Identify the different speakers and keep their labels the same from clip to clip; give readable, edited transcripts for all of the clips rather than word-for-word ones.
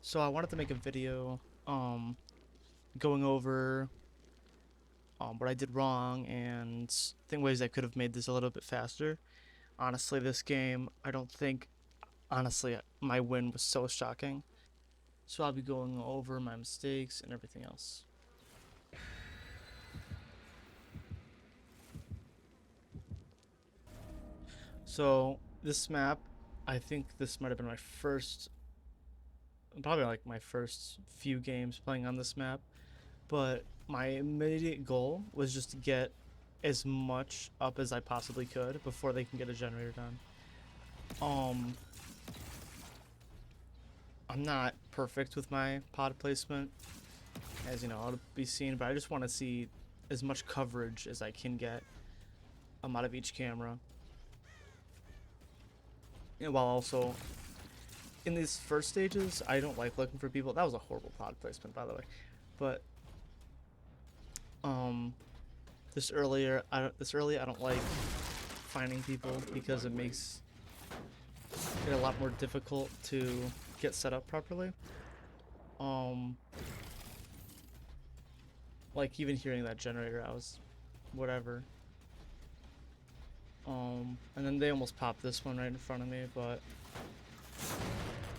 Speaker 1: So I wanted to make a video going over what I did wrong and think ways I could have made this a little bit faster. Honestly, this game, I don't think honestly my win was so shocking. So I'll be going over my mistakes and everything else. So this map, I think this might have been my first, probably like my first few games playing on this map. But my immediate goal was just to get as much up as I possibly could before they can get a generator done. Um, I'm not perfect with my pod placement, as you know, I'll be seen, but I just want to see as much coverage as I can get out of each camera. And while also, in these first stages, I don't like looking for people. That was a horrible pod placement, by the way. But, um, this early, I don't like finding people because it makes it a lot more difficult to get set up properly. Um, like even hearing that generator, I was whatever. And then they almost popped this one right in front of me, but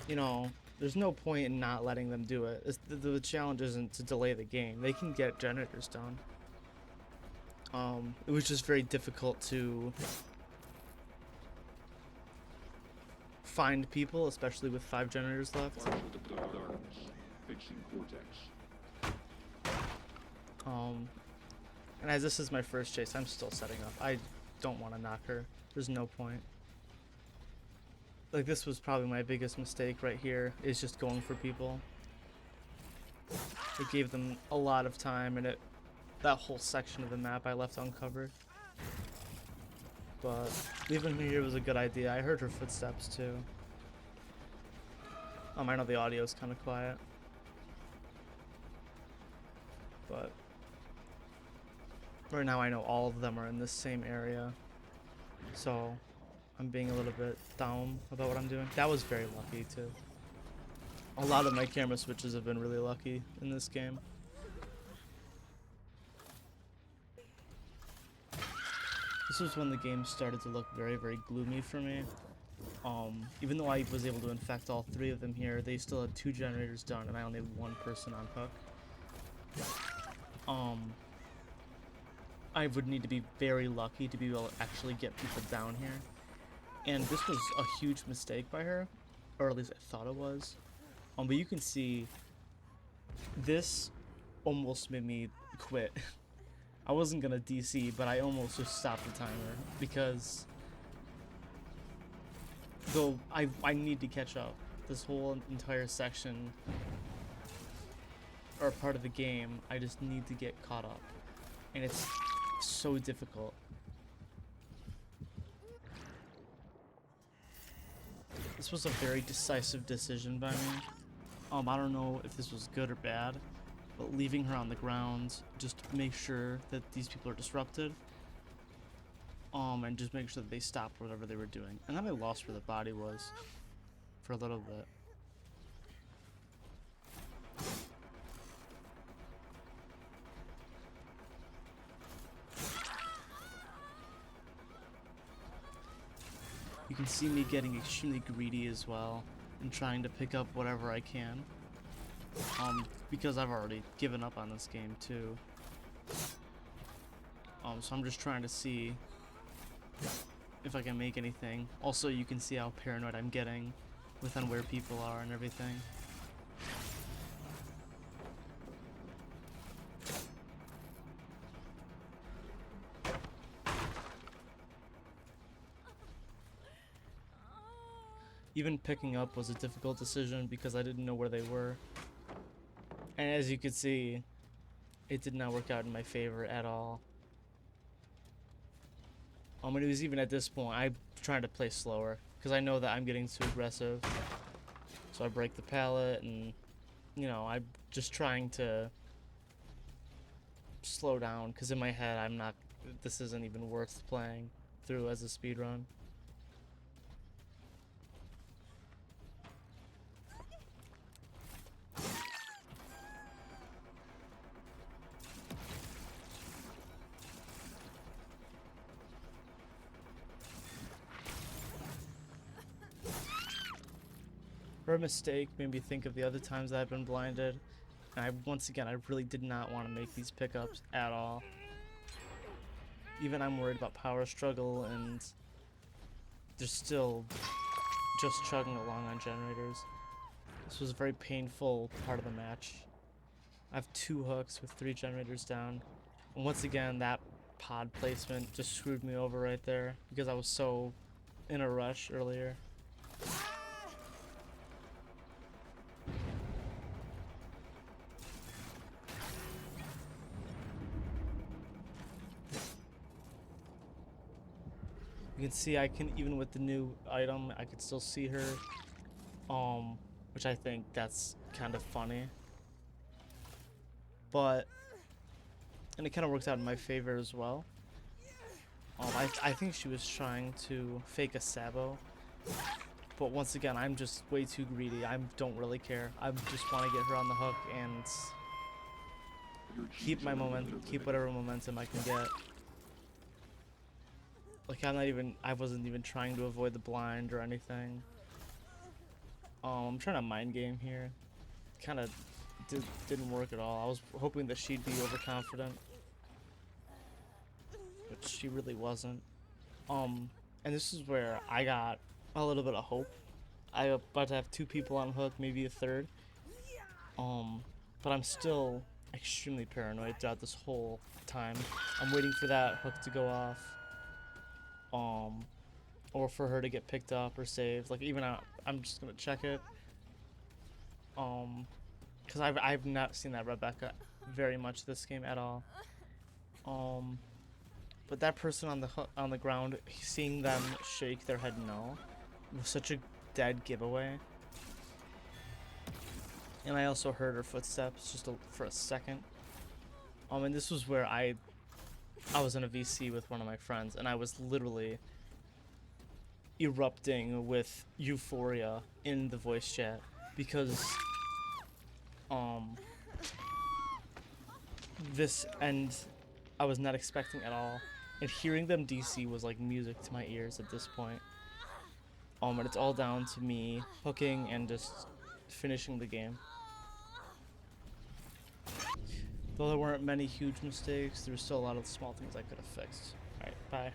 Speaker 1: you know, there's no point in not letting them do it. The challenge isn't to delay the game. They can get generators done. It was just very difficult to find people, especially with 5 generators left. Um, and as this is my first chase, I'm still setting up. I don't want to knock her. There's no point. Like, this was probably my biggest mistake right here, is just going for people. It gave them a lot of time, and that whole section of the map I left uncovered. But leaving her here was a good idea. I heard her footsteps too. I know the audio is kind of quiet, but right now I know all of them are in this same area, so I'm being a little bit down about what I'm doing. That was very lucky too. A lot of my camera switches have been really lucky in this game. This was when the game started to look very, very gloomy for me. Even though I was able to infect all 3 of them here, they still had 2 generators done, and I only had 1 person on hook. I would need to be very lucky to be able to actually get people down here. And this was a huge mistake by her, or at least I thought it was. But you can see this almost made me quit. I wasn't gonna DC, but I almost just stopped the timer because though I need to catch up. This whole entire section or part of the game, I just need to get caught up, and it's so difficult. This was a very decisive decision by me. I don't know if this was good or bad, but leaving her on the ground just to make sure that these people are disrupted. And just make sure that they stopped whatever they were doing. And then I lost where the body was for a little bit. You can see me getting extremely greedy as well and trying to pick up whatever I can. Because I've already given up on this game too. So I'm just trying to see if I can make anything. Also, you can see how paranoid I'm getting within where people are and everything. Even picking up was a difficult decision because I didn't know where they were. And as you can see, it did not work out in my favor at all. And it was even at this point, I'm trying to play slower because I know that I'm getting too aggressive. So I break the pallet and, you know, I'm just trying to slow down because in my head, this isn't even worth playing through as a speedrun. Her mistake made me think of the other times that I've been blinded. And once again, I really did not want to make these pickups at all. Even I'm worried about power struggle, and they're still just chugging along on generators. This was a very painful part of the match. I have 2 hooks with 3 generators down. And once again, that pod placement just screwed me over right there because I was so in a rush earlier. You can see I can, even with the new item, I could still see her, which I think that's kind of funny. But, and it kind of works out in my favor as well. I think she was trying to fake a sabo, but once again, I'm just way too greedy. I don't really care. I just want to get her on the hook and keep my momentum, keep whatever momentum I can get. Like I wasn't even trying to avoid the blind or anything. I'm trying to mind game here. Kind of didn't work at all. I was hoping that she'd be overconfident, but she really wasn't. And this is where I got a little bit of hope. I about to have 2 people on hook, maybe a third. But I'm still extremely paranoid throughout this whole time. I'm waiting for that hook to go off. Or for her to get picked up or saved. Like even I'm just gonna check it. Because I've not seen that Rebecca very much this game at all. But that person on the ground, seeing them shake their head no, was such a dead giveaway. And I also heard her footsteps just for a second. And this was where I was in a VC with one of my friends, and I was literally erupting with euphoria in the voice chat because this end I was not expecting at all, and hearing them DC was like music to my ears at this point. And it's all down to me hooking and just finishing the game. Though there weren't many huge mistakes, there were still a lot of small things I could have fixed. Alright, bye.